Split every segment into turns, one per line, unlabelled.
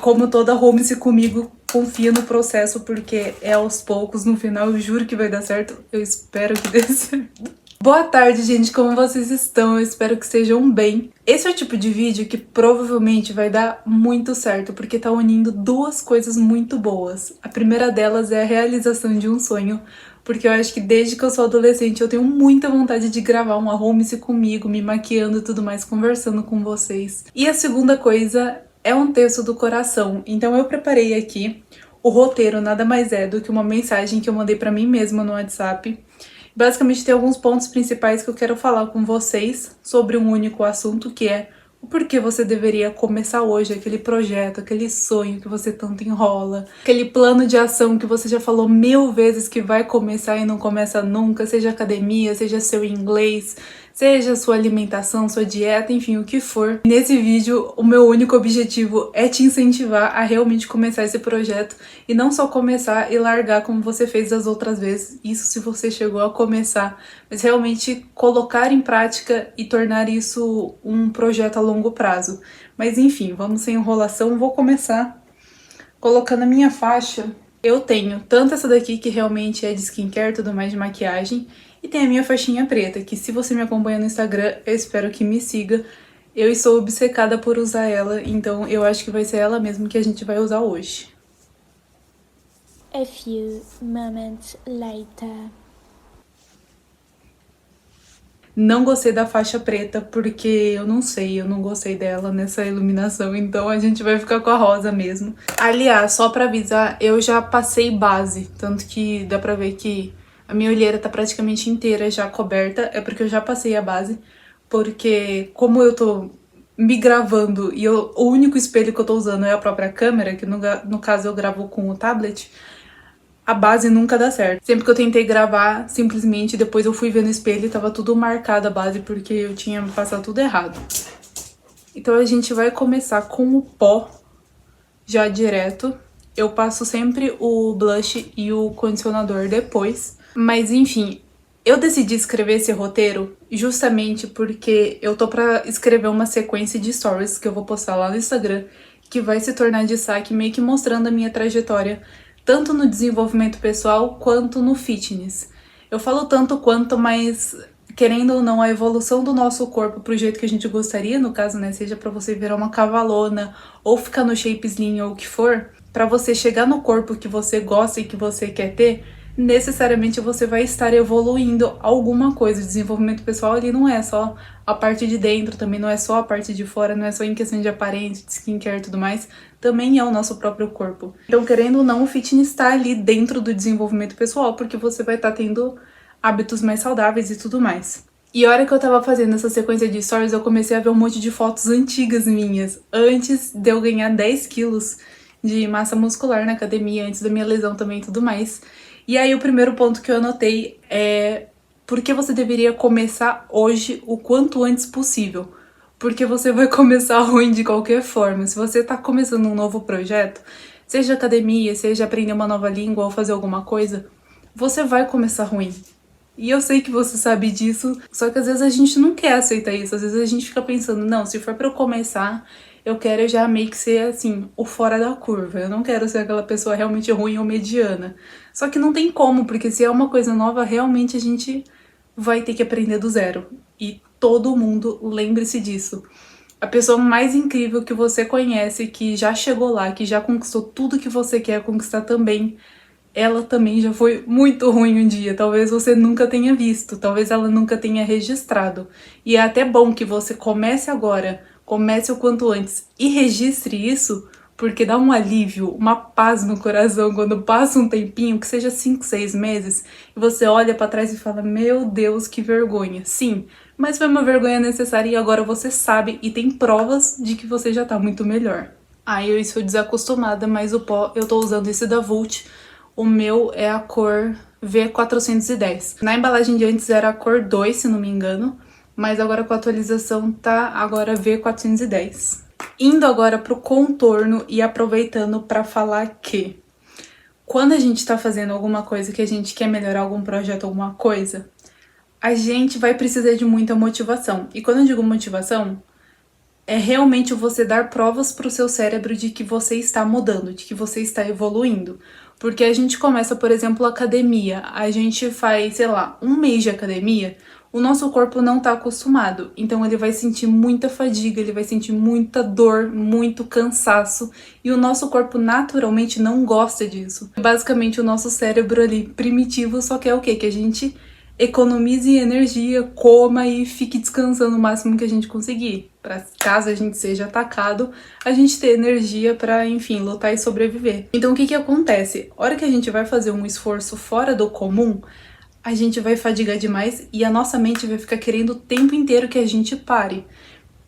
Como toda home comigo, confia no processo, porque é aos poucos, no final eu juro que vai dar certo. Eu espero que dê certo. Boa tarde, gente, como vocês estão? Eu espero que estejam bem. Esse é o tipo de vídeo que provavelmente vai dar muito certo, porque tá unindo duas coisas muito boas. A primeira delas é a realização de um sonho, porque eu acho que desde que eu sou adolescente eu tenho muita vontade de gravar uma home comigo, me maquiando e tudo mais, conversando com vocês. E a segunda coisa é um texto do coração, então eu preparei aqui. O roteiro nada mais é do que uma mensagem que eu mandei pra mim mesma no WhatsApp. Basicamente tem alguns pontos principais que eu quero falar com vocês sobre um único assunto, que é o porquê você deveria começar hoje aquele projeto, aquele sonho que você tanto enrola, aquele plano de ação que você já falou 1000 vezes que vai começar e não começa nunca, seja academia, seja seu inglês, seja sua alimentação, sua dieta, enfim, o que for. Nesse vídeo, o meu único objetivo é te incentivar a realmente começar esse projeto e não só começar e largar como você fez das outras vezes, isso se você chegou a começar, mas realmente colocar em prática e tornar isso um projeto a longo prazo. Mas enfim, vamos sem enrolação, vou começar colocando a minha faixa. Eu tenho tanto essa daqui, que realmente é de skincare, tudo mais de maquiagem, e tem a minha faixinha preta, que se você me acompanha no Instagram, eu espero que me siga. Eu estou obcecada por usar ela, então eu acho que vai ser ela mesmo que a gente vai usar hoje.
A few moments later.
Não gostei da faixa preta porque eu não sei, eu não gostei dela nessa iluminação, então a gente vai ficar com a rosa mesmo. Aliás, só pra avisar, eu já passei base, tanto que dá pra ver que a minha olheira tá praticamente inteira já coberta, é porque eu já passei a base, porque como eu tô me gravando e o único espelho que eu tô usando é a própria câmera, que no caso eu gravo com o tablet, a base nunca dá certo. Sempre que eu tentei gravar, simplesmente depois eu fui ver no espelho e tava tudo marcado a base porque eu tinha passado tudo errado. Então a gente vai começar com o pó já direto. Eu passo sempre o blush e o condicionador depois. Mas enfim, eu decidi escrever esse roteiro justamente porque eu tô pra escrever uma sequência de stories que eu vou postar lá no Instagram, que vai se tornar destaque, meio que mostrando a minha trajetória tanto no desenvolvimento pessoal quanto no fitness. Eu falo tanto quanto, mas querendo ou não, a evolução do nosso corpo pro jeito que a gente gostaria, no caso, né, seja pra você virar uma cavalona ou ficar no shape slim ou o que for, pra você chegar no corpo que você gosta e que você quer ter, necessariamente você vai estar evoluindo alguma coisa. O desenvolvimento pessoal ali não é só a parte de dentro, também não é só a parte de fora, não é só em questão de aparência, de skincare e tudo mais, também é o nosso próprio corpo. Então, querendo ou não, o fitness está ali dentro do desenvolvimento pessoal, porque você vai estar tendo hábitos mais saudáveis e tudo mais. E a hora que eu tava fazendo essa sequência de stories, eu comecei a ver um monte de fotos antigas minhas, antes de eu ganhar 10 quilos de massa muscular na academia, antes da minha lesão também e tudo mais. E aí o primeiro ponto que eu anotei é por que você deveria começar hoje o quanto antes possível. Porque você vai começar ruim de qualquer forma. Se você tá começando um novo projeto, seja academia, seja aprender uma nova língua ou fazer alguma coisa, você vai começar ruim. E eu sei que você sabe disso, só que às vezes a gente não quer aceitar isso. Às vezes a gente fica pensando, não, se for pra eu começar, eu quero já meio que ser, assim, o fora da curva. Eu não quero ser aquela pessoa realmente ruim ou mediana. Só que não tem como, porque se é uma coisa nova, realmente a gente vai ter que aprender do zero. E todo mundo, lembre-se disso. A pessoa mais incrível que você conhece, que já chegou lá, que já conquistou tudo que você quer conquistar também, ela também já foi muito ruim um dia. Talvez você nunca tenha visto, talvez ela nunca tenha registrado. E é até bom que você comece agora, comece o quanto antes e registre isso, porque dá um alívio, uma paz no coração quando passa um tempinho, que seja 5, 6 meses, e você olha pra trás e fala, meu Deus, que vergonha. Sim, mas foi uma vergonha necessária e agora você sabe e tem provas de que você já tá muito melhor. Eu estou desacostumada, mas o pó, eu tô usando esse da Vult. O meu é a cor V410. Na embalagem de antes era a cor 2, se não me engano, mas agora com a atualização tá agora V410. Indo agora pro contorno e aproveitando para falar que quando a gente tá fazendo alguma coisa que a gente quer melhorar algum projeto, alguma coisa, a gente vai precisar de muita motivação. E quando eu digo motivação, É realmente você dar provas para o seu cérebro de que você está mudando, de que você está evoluindo. Porque a gente começa, por exemplo, academia, a gente faz, sei lá, um mês de academia, o nosso corpo não está acostumado, então ele vai sentir muita fadiga, ele vai sentir muita dor, muito cansaço, e o nosso corpo naturalmente não gosta disso. Basicamente, o nosso cérebro ali primitivo só quer o quê? Que a gente economize energia, coma e fique descansando o máximo que a gente conseguir, para caso a gente seja atacado, a gente ter energia para, enfim, lutar e sobreviver. Então o que que acontece? A hora que a gente vai fazer um esforço fora do comum, a gente vai fadigar demais e a nossa mente vai ficar querendo o tempo inteiro que a gente pare,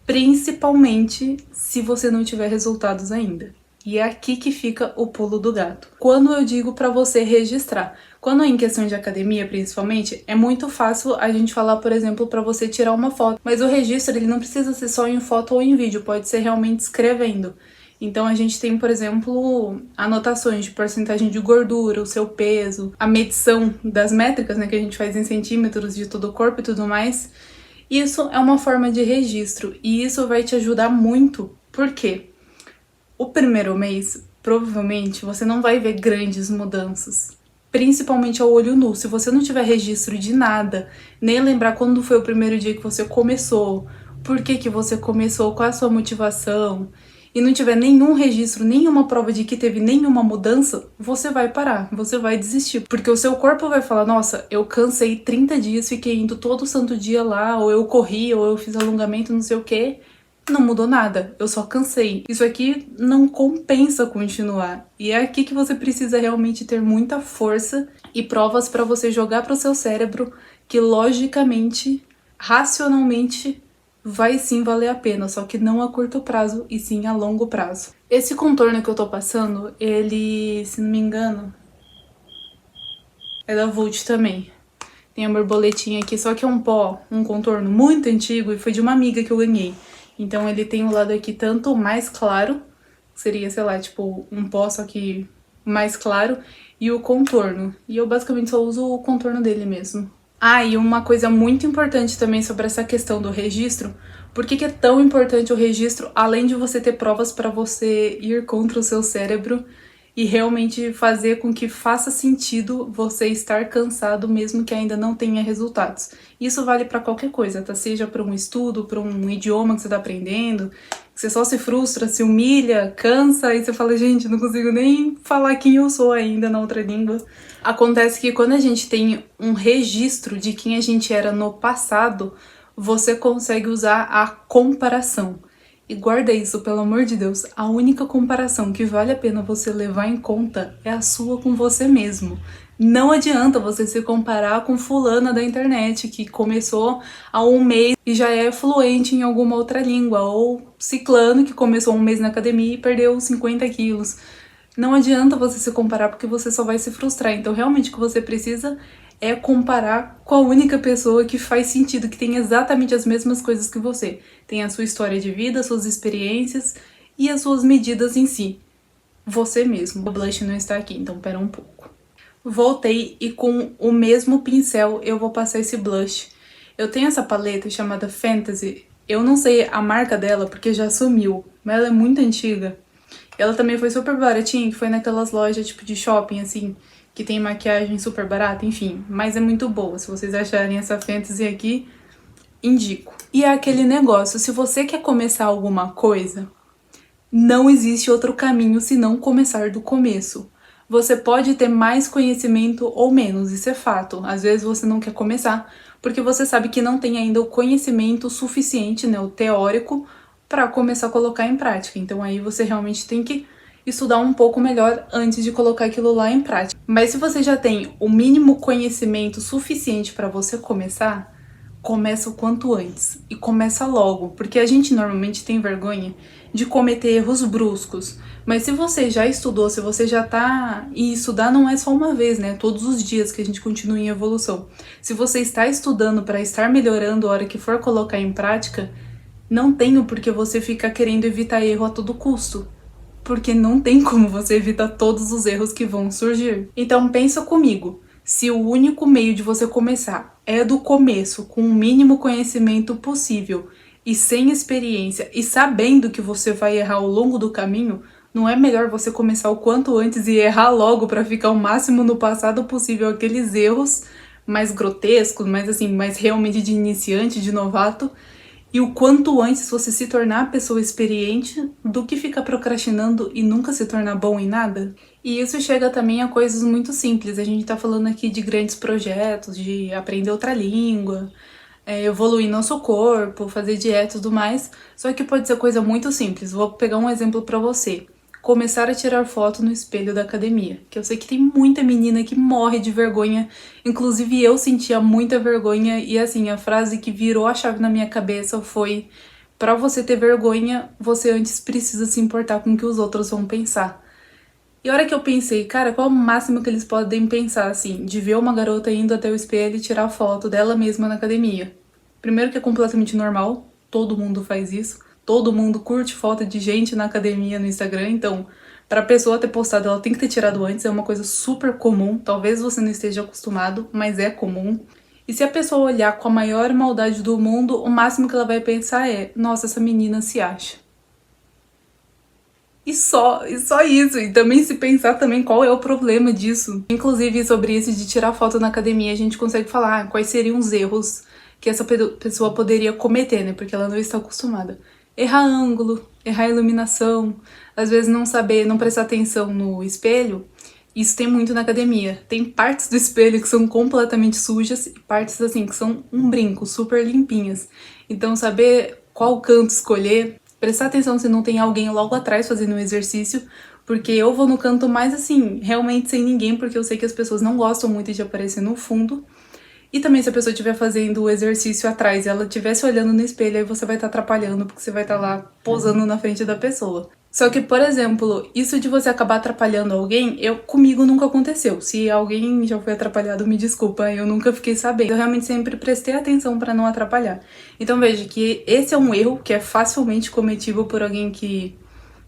principalmente se você não tiver resultados ainda. E é aqui que fica o pulo do gato. Quando eu digo para você registrar, quando é em questão de academia, principalmente, é muito fácil a gente falar, por exemplo, para você tirar uma foto. Mas o registro, ele não precisa ser só em foto ou em vídeo, pode ser realmente escrevendo. Então a gente tem, por exemplo, anotações de porcentagem de gordura, o seu peso, a medição das métricas, né, que a gente faz em centímetros de todo o corpo e tudo mais. Isso é uma forma de registro e isso vai te ajudar muito. Por quê? O primeiro mês, provavelmente, você não vai ver grandes mudanças, principalmente ao olho nu. Se você não tiver registro de nada, nem lembrar quando foi o primeiro dia que você começou, por que que você começou, qual é a sua motivação, e não tiver nenhum registro, nenhuma prova de que teve nenhuma mudança, você vai parar, você vai desistir. Porque o seu corpo vai falar, nossa, eu cansei 30 dias, fiquei indo todo santo dia lá, ou eu corri, ou eu fiz alongamento, não sei o quê. Não mudou nada, eu só cansei. Isso aqui não compensa continuar. E é aqui que você precisa realmente ter muita força e provas para você jogar para o seu cérebro que logicamente, racionalmente, vai sim valer a pena, só que não a curto prazo e sim a longo prazo. Esse contorno que eu tô passando, ele, se não me engano, é da Vult também. Tem a borboletinha aqui, só que é um pó, um contorno muito antigo e foi de uma amiga que eu ganhei. Então ele tem o lado aqui tanto mais claro, seria, sei lá, tipo um pó só que mais claro, e o contorno. E eu basicamente só uso o contorno dele mesmo. Ah, e uma coisa muito importante também sobre essa questão do registro. Por que que é tão importante o registro, além de você ter provas para você ir contra o seu cérebro e realmente fazer com que faça sentido você estar cansado mesmo que ainda não tenha resultados. Isso vale para qualquer coisa, tá? Seja para um estudo, para um idioma que você tá aprendendo, que você só se frustra, se humilha, cansa e você fala, gente, não consigo nem falar quem eu sou ainda na outra língua. Acontece que quando a gente tem um registro de quem a gente era no passado, você consegue usar a comparação. E guarda isso, pelo amor de Deus, a única comparação que vale a pena você levar em conta é a sua com você mesmo. Não adianta você se comparar com fulana da internet que começou há um mês e já é fluente em alguma outra língua, ou ciclano que começou um mês na academia e perdeu 50 quilos. Não adianta você se comparar porque você só vai se frustrar. Então realmente o que você precisa é comparar com a única pessoa que faz sentido, que tem exatamente as mesmas coisas que você. Tem a sua história de vida, suas experiências e as suas medidas em si. Você mesmo. O blush não está aqui, então pera um pouco. Voltei e com o mesmo pincel eu vou passar esse blush. Eu tenho essa paleta chamada Fantasy. Eu não sei a marca dela porque já sumiu, mas ela é muito antiga. Ela também foi super baratinha, que foi naquelas lojas tipo de shopping, assim, que tem maquiagem super barata, enfim. Mas é muito boa, se vocês acharem essa Fantasy aqui, indico. E é aquele negócio, se você quer começar alguma coisa, não existe outro caminho senão começar do começo. Você pode ter mais conhecimento ou menos, isso é fato. Às vezes você não quer começar, porque você sabe que não tem ainda o conhecimento suficiente, né, o teórico, para começar a colocar em prática. Então aí você realmente tem que estudar um pouco melhor antes de colocar aquilo lá em prática. Mas se você já tem o mínimo conhecimento suficiente para você começar, começa o quanto antes. E começa logo, porque a gente normalmente tem vergonha de cometer erros bruscos. Mas se você já estudou, se você já tá... E estudar não é só uma vez, né? Todos os dias que a gente continua em evolução. Se você está estudando para estar melhorando a hora que for colocar em prática, não tem por que você ficar querendo evitar erro a todo custo. Porque não tem como você evitar todos os erros que vão surgir. Então pensa comigo, se o único meio de você começar é do começo, com o mínimo conhecimento possível, e sem experiência e sabendo que você vai errar ao longo do caminho, não é melhor você começar o quanto antes e errar logo pra ficar o máximo no passado possível aqueles erros mais grotescos, mais assim, mais realmente de iniciante, de novato, e o quanto antes você se tornar a pessoa experiente do que ficar procrastinando e nunca se tornar bom em nada? E isso chega também a coisas muito simples. A gente tá falando aqui de grandes projetos, de aprender outra língua, evoluir nosso corpo, fazer dieta e tudo mais. Só que pode ser coisa muito simples. Vou pegar um exemplo pra você. Começar a tirar foto no espelho da academia. Que eu sei que tem muita menina que morre de vergonha. Inclusive eu sentia muita vergonha. E assim, a frase que virou a chave na minha cabeça foi: pra você ter vergonha, você antes precisa se importar com o que os outros vão pensar. E a hora que eu pensei, cara, qual é o máximo que eles podem pensar, assim, de ver uma garota indo até o espelho e tirar foto dela mesma na academia? Primeiro que é completamente normal, todo mundo faz isso, todo mundo curte foto de gente na academia no Instagram, então, pra pessoa ter postado, ela tem que ter tirado antes, é uma coisa super comum, talvez você não esteja acostumado, mas é comum. E se a pessoa olhar com a maior maldade do mundo, o máximo que ela vai pensar é: nossa, essa menina se acha. E só isso. E também se pensar também qual é o problema disso. Inclusive, sobre isso de tirar foto na academia, a gente consegue falar quais seriam os erros que essa pessoa poderia cometer, né? Porque ela não está acostumada. Errar ângulo, errar iluminação, às vezes não saber, não prestar atenção no espelho. Isso tem muito na academia. Tem partes do espelho que são completamente sujas e partes assim que são um brinco, super limpinhas. Então saber qual canto escolher, prestar atenção se não tem alguém logo atrás fazendo um exercício, porque eu vou no canto mais assim, realmente sem ninguém, porque eu sei que as pessoas não gostam muito de aparecer no fundo. E também se a pessoa estiver fazendo o exercício atrás e ela estivesse olhando no espelho, aí você vai estar atrapalhando, porque você vai estar lá posando na frente da pessoa. Só que, por exemplo, isso de você acabar atrapalhando alguém, comigo nunca aconteceu. Se alguém já foi atrapalhado, me desculpa, eu nunca fiquei sabendo. Eu realmente sempre prestei atenção pra não atrapalhar. Então veja que esse é um erro que é facilmente cometível por alguém que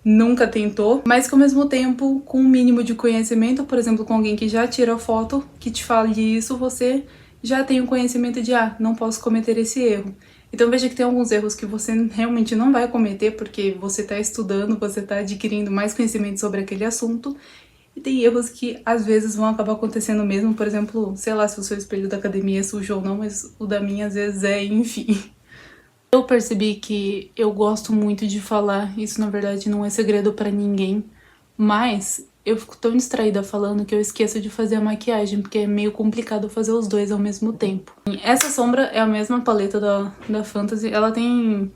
nunca tentou, mas que ao mesmo tempo, com um mínimo de conhecimento, por exemplo, com alguém que já tira foto, que te fale isso, você já tem o conhecimento de, não posso cometer esse erro. Então veja que tem alguns erros que você realmente não vai cometer porque você tá estudando, você tá adquirindo mais conhecimento sobre aquele assunto. E tem erros que às vezes vão acabar acontecendo mesmo, por exemplo, sei lá se o seu espelho da academia é sujo ou não, mas o da minha às vezes é, enfim. Eu percebi que eu gosto muito de falar, isso na verdade não é segredo pra ninguém, mas eu fico tão distraída falando que eu esqueço de fazer a maquiagem, porque é meio complicado fazer os dois ao mesmo tempo. Essa sombra é a mesma paleta da Fantasy, ela tem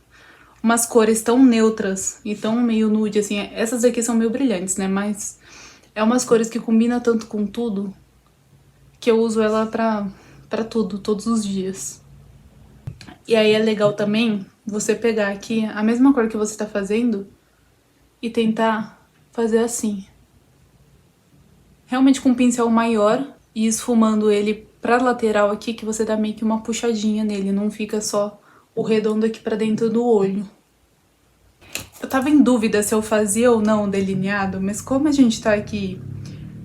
umas cores tão neutras e tão meio nude, assim, essas aqui são meio brilhantes, né, mas é umas cores que combinam tanto com tudo, que eu uso ela pra tudo, todos os dias. E aí é legal também você pegar aqui a mesma cor que você tá fazendo e tentar fazer assim. Realmente com um pincel maior e esfumando ele pra lateral aqui, que você dá meio que uma puxadinha nele, não fica só o redondo aqui pra dentro do olho. Eu tava em dúvida se eu fazia ou não o delineado, mas como a gente tá aqui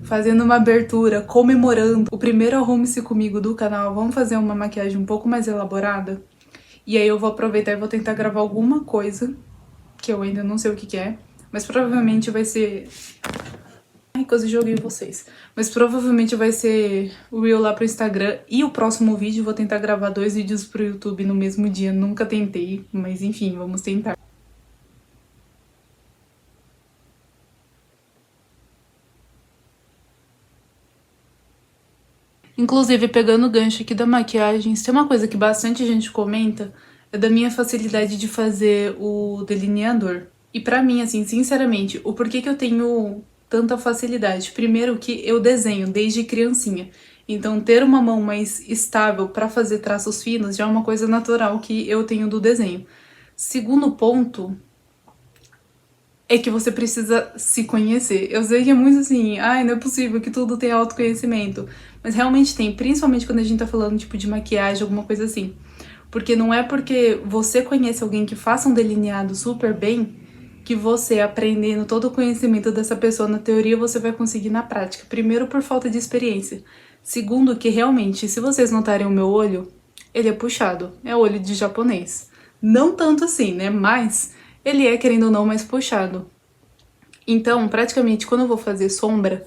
fazendo uma abertura, comemorando o primeiro Arrume-se Comigo do canal, vamos fazer uma maquiagem um pouco mais elaborada? E aí eu vou aproveitar e vou tentar gravar alguma coisa, que eu ainda não sei o que é, mas provavelmente vai ser... Ai, quase joguei vocês. Mas provavelmente vai ser o Reel lá pro Instagram e o próximo vídeo. Vou tentar gravar 2 vídeos pro YouTube no mesmo dia. Nunca tentei, mas enfim, vamos tentar. Inclusive, pegando o gancho aqui da maquiagem, se tem uma coisa que bastante gente comenta, é da minha facilidade de fazer o delineador. E pra mim, assim, sinceramente, o porquê que eu tenho tanta facilidade? Primeiro que eu desenho desde criancinha. Então, ter uma mão mais estável pra fazer traços finos já é uma coisa natural que eu tenho do desenho. Segundo ponto é que você precisa se conhecer. Eu sei que é muito assim, não é possível que tudo tenha autoconhecimento. Mas realmente tem, principalmente quando a gente tá falando tipo de maquiagem, alguma coisa assim. Porque não é porque você conhece alguém que faça um delineado super bem que você, aprendendo todo o conhecimento dessa pessoa na teoria, você vai conseguir na prática. Primeiro, por falta de experiência. Segundo, que realmente, se vocês notarem o meu olho, ele é puxado. É olho de japonês. Não tanto assim, né? Mas ele é, querendo ou não, mais puxado. Então, praticamente, quando eu vou fazer sombra,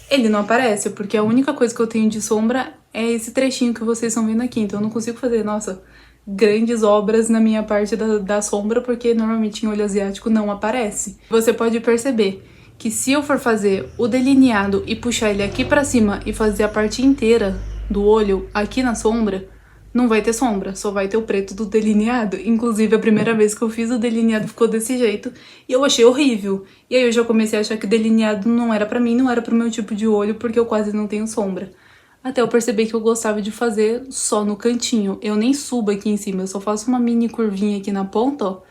ele não aparece, porque a única coisa que eu tenho de sombra é esse trechinho que vocês estão vendo aqui. Então eu não consigo fazer, nossa, grandes obras na minha parte da sombra, porque normalmente em olho asiático não aparece. Você pode perceber que se eu for fazer o delineado e puxar ele aqui pra cima e fazer a parte inteira do olho aqui na sombra, não vai ter sombra, só vai ter o preto do delineado. Inclusive, a primeira vez que eu fiz o delineado ficou desse jeito e eu achei horrível. E aí eu já comecei a achar que delineado não era pra mim, não era pro meu tipo de olho, porque eu quase não tenho sombra. Até eu perceber que eu gostava de fazer só no cantinho. Eu nem subo aqui em cima, eu só faço uma mini curvinha aqui na ponta, ó,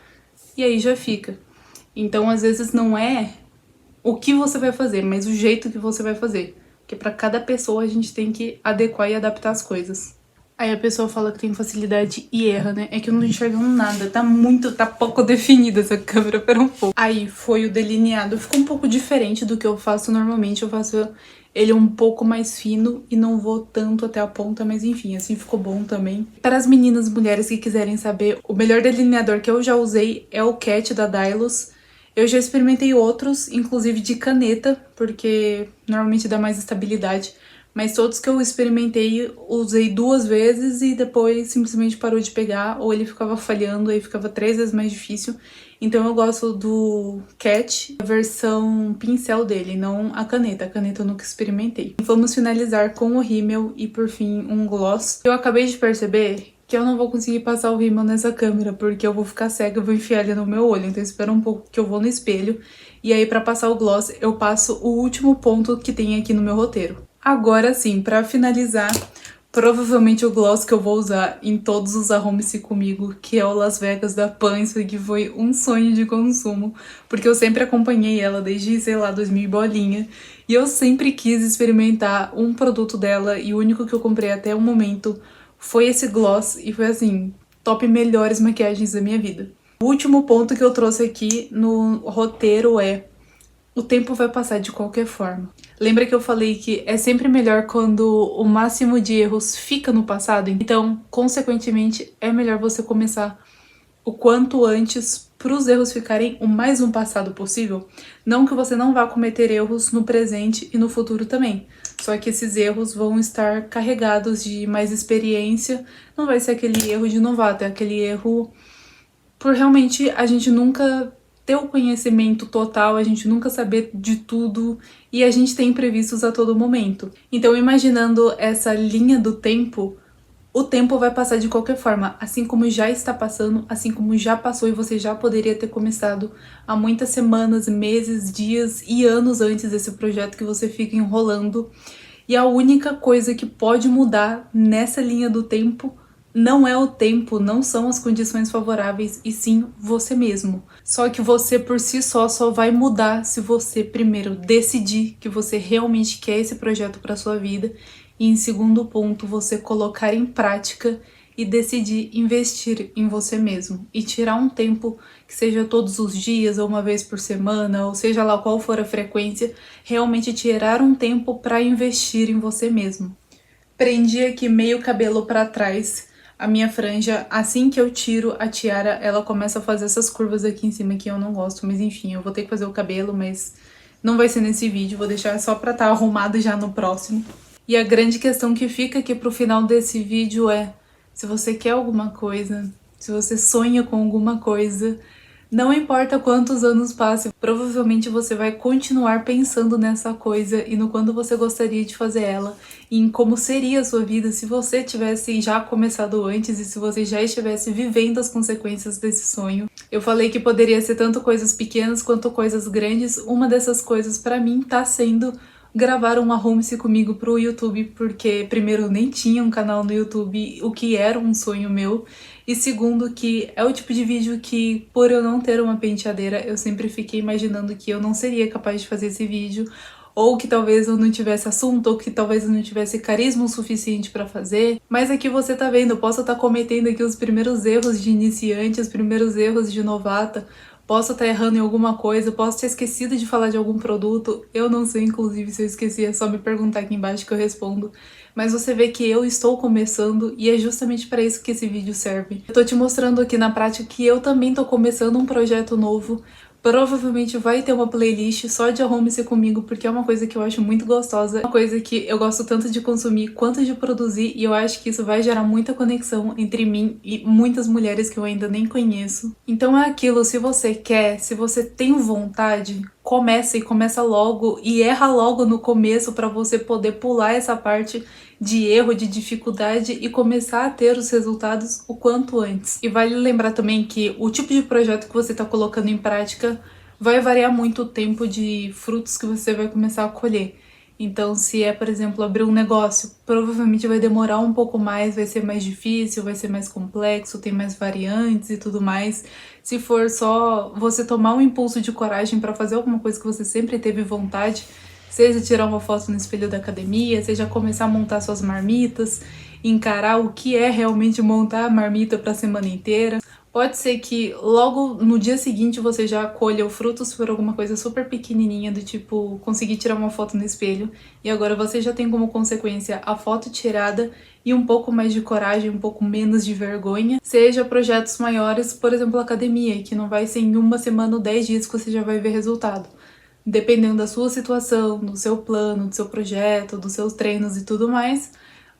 e aí já fica. Então, às vezes, não é o que você vai fazer, mas o jeito que você vai fazer. Porque pra cada pessoa a gente tem que adequar e adaptar as coisas. Aí a pessoa fala que tem facilidade e erra, né? É que eu não enxergo nada, tá pouco definida essa câmera, pera um pouco. Aí foi o delineado, ficou um pouco diferente do que eu faço normalmente, eu faço ele um pouco mais fino e não vou tanto até a ponta, mas enfim, assim ficou bom também. Para as meninas, mulheres que quiserem saber, o melhor delineador que eu já usei é o Cat da Dylos. Eu já experimentei outros, inclusive de caneta, porque normalmente dá mais estabilidade. Mas todos que eu experimentei, usei 2 vezes e depois simplesmente parou de pegar, ou ele ficava falhando, aí ficava 3 vezes mais difícil. Então eu gosto do Cat, a versão pincel dele, não a caneta. A caneta eu nunca experimentei. Vamos finalizar com o rímel e por fim um gloss. Eu acabei de perceber que eu não vou conseguir passar o rímel nessa câmera, porque eu vou ficar cega, eu vou enfiar ele no meu olho. Então espera um pouco que eu vou no espelho. E aí pra passar o gloss, eu passo o último ponto que tem aqui no meu roteiro. Agora sim, pra finalizar, provavelmente o gloss que eu vou usar em todos os Arrume-se Comigo, que é o Las Vegas da Pansy, que foi um sonho de consumo, porque eu sempre acompanhei ela desde, sei lá, 2000 e bolinha, e eu sempre quis experimentar um produto dela, e o único que eu comprei até o momento foi esse gloss, e foi assim, top melhores maquiagens da minha vida. O último ponto que eu trouxe aqui no roteiro é: o tempo vai passar de qualquer forma. Lembra que eu falei que é sempre melhor quando o máximo de erros fica no passado? Então, consequentemente, é melhor você começar o quanto antes para os erros ficarem o mais no passado possível. Não que você não vá cometer erros no presente e no futuro também. Só que esses erros vão estar carregados de mais experiência. Não vai ser aquele erro de novato, é aquele erro por realmente a gente nunca ter o conhecimento total, a gente nunca saber de tudo e a gente tem imprevistos a todo momento. Então, imaginando essa linha do tempo, o tempo vai passar de qualquer forma, assim como já está passando, assim como já passou e você já poderia ter começado há muitas semanas, meses, dias e anos antes desse projeto que você fica enrolando. E a única coisa que pode mudar nessa linha do tempo não é o tempo, não são as condições favoráveis, e sim você mesmo. Só que você por si só vai mudar se você primeiro decidir que você realmente quer esse projeto para sua vida e em segundo ponto você colocar em prática e decidir investir em você mesmo e tirar um tempo que seja todos os dias ou uma vez por semana, ou seja lá qual for a frequência, realmente tirar um tempo para investir em você mesmo. Prendi aqui meio cabelo para trás, a minha franja, assim que eu tiro a tiara, ela começa a fazer essas curvas aqui em cima que eu não gosto, mas enfim, eu vou ter que fazer o cabelo, mas não vai ser nesse vídeo, vou deixar só pra estar arrumado já no próximo. E a grande questão que fica aqui pro final desse vídeo é: se você quer alguma coisa, se você sonha com alguma coisa, não importa quantos anos passem, provavelmente você vai continuar pensando nessa coisa e no quanto você gostaria de fazer ela e em como seria a sua vida se você tivesse já começado antes e se você já estivesse vivendo as consequências desse sonho. Eu falei que poderia ser tanto coisas pequenas quanto coisas grandes. Uma dessas coisas pra mim tá sendo gravar um Arrume-se Comigo pro YouTube, porque primeiro eu nem tinha um canal no YouTube, o que era um sonho meu, e segundo que é o tipo de vídeo que, por eu não ter uma penteadeira, eu sempre fiquei imaginando que eu não seria capaz de fazer esse vídeo, ou que talvez eu não tivesse assunto, ou que talvez eu não tivesse carisma o suficiente pra fazer. Mas aqui você tá vendo, eu posso estar cometendo aqui os primeiros erros de iniciante, os primeiros erros de novata, Posso estar errando em alguma coisa, posso ter esquecido de falar de algum produto. Eu não sei, inclusive, se eu esqueci, é só me perguntar aqui embaixo que eu respondo. Mas você vê que eu estou começando e é justamente para isso que esse vídeo serve. Eu tô te mostrando aqui na prática que eu também tô começando um projeto novo. Provavelmente vai ter uma playlist só de Arrume-se Comigo, porque é uma coisa que eu acho muito gostosa, uma coisa que eu gosto tanto de consumir quanto de produzir, e eu acho que isso vai gerar muita conexão entre mim e muitas mulheres que eu ainda nem conheço. Então é aquilo, se você quer, se você tem vontade, começa e começa logo e erra logo no começo para você poder pular essa parte de erro, de dificuldade e começar a ter os resultados o quanto antes. E vale lembrar também que o tipo de projeto que você está colocando em prática vai variar muito o tempo de frutos que você vai começar a colher. Então, se é, por exemplo, abrir um negócio, provavelmente vai demorar um pouco mais, vai ser mais difícil, vai ser mais complexo, tem mais variantes e tudo mais. Se for só você tomar um impulso de coragem para fazer alguma coisa que você sempre teve vontade, seja tirar uma foto no espelho da academia, seja começar a montar suas marmitas, encarar o que é realmente montar a marmita para a semana inteira. Pode ser que logo no dia seguinte você já colha os frutos por alguma coisa super pequenininha, do tipo conseguir tirar uma foto no espelho, e agora você já tem como consequência a foto tirada e um pouco mais de coragem, um pouco menos de vergonha. Seja projetos maiores, por exemplo, academia, que não vai ser em uma semana ou 10 dias que você já vai ver resultado. Dependendo da sua situação, do seu plano, do seu projeto, dos seus treinos e tudo mais,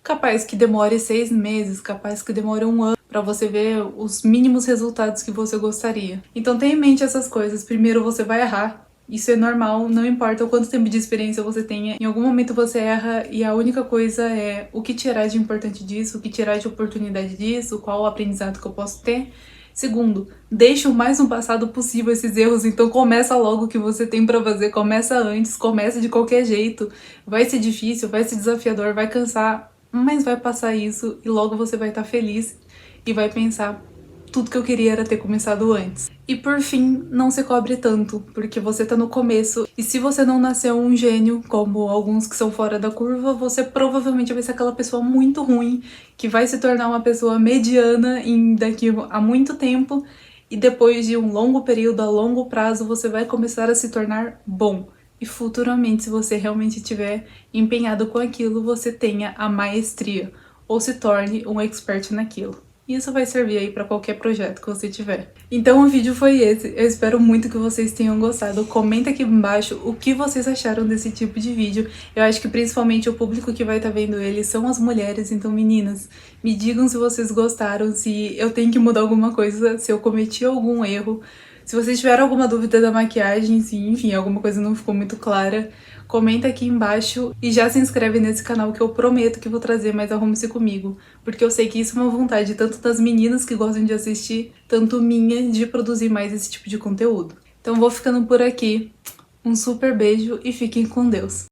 capaz que demore 6 meses, capaz que demore um ano para você ver os mínimos resultados que você gostaria. Então tenha em mente essas coisas. Primeiro você vai errar. Isso é normal, não importa o quanto tempo de experiência você tenha. Em algum momento você erra e a única coisa é o que tirar de importante disso, o que tirar de oportunidade disso, qual o aprendizado que eu posso ter. Segundo, deixe o mais no passado possível esses erros, então começa logo o que você tem pra fazer, começa antes, começa de qualquer jeito. Vai ser difícil, vai ser desafiador, vai cansar, mas vai passar isso e logo você vai estar feliz e vai pensar, tudo que eu queria era ter começado antes. E por fim, não se cobre tanto, porque você tá no começo, e se você não nasceu um gênio, como alguns que são fora da curva, você provavelmente vai ser aquela pessoa muito ruim, que vai se tornar uma pessoa mediana daqui a muito tempo, e depois de um longo período, a longo prazo, você vai começar a se tornar bom. E futuramente, se você realmente estiver empenhado com aquilo, você tenha a maestria, ou se torne um expert naquilo. E isso vai servir aí para qualquer projeto que você tiver. Então o vídeo foi esse, eu espero muito que vocês tenham gostado. Comenta aqui embaixo o que vocês acharam desse tipo de vídeo. Eu acho que principalmente o público que vai estar vendo ele são as mulheres, então meninas, me digam se vocês gostaram, se eu tenho que mudar alguma coisa, se eu cometi algum erro. Se vocês tiveram alguma dúvida da maquiagem, se enfim, alguma coisa não ficou muito clara, comenta aqui embaixo e já se inscreve nesse canal que eu prometo que vou trazer mais Arrume-se Comigo, porque eu sei que isso é uma vontade tanto das meninas que gostam de assistir, tanto minha de produzir mais esse tipo de conteúdo. Então vou ficando por aqui, um super beijo e fiquem com Deus!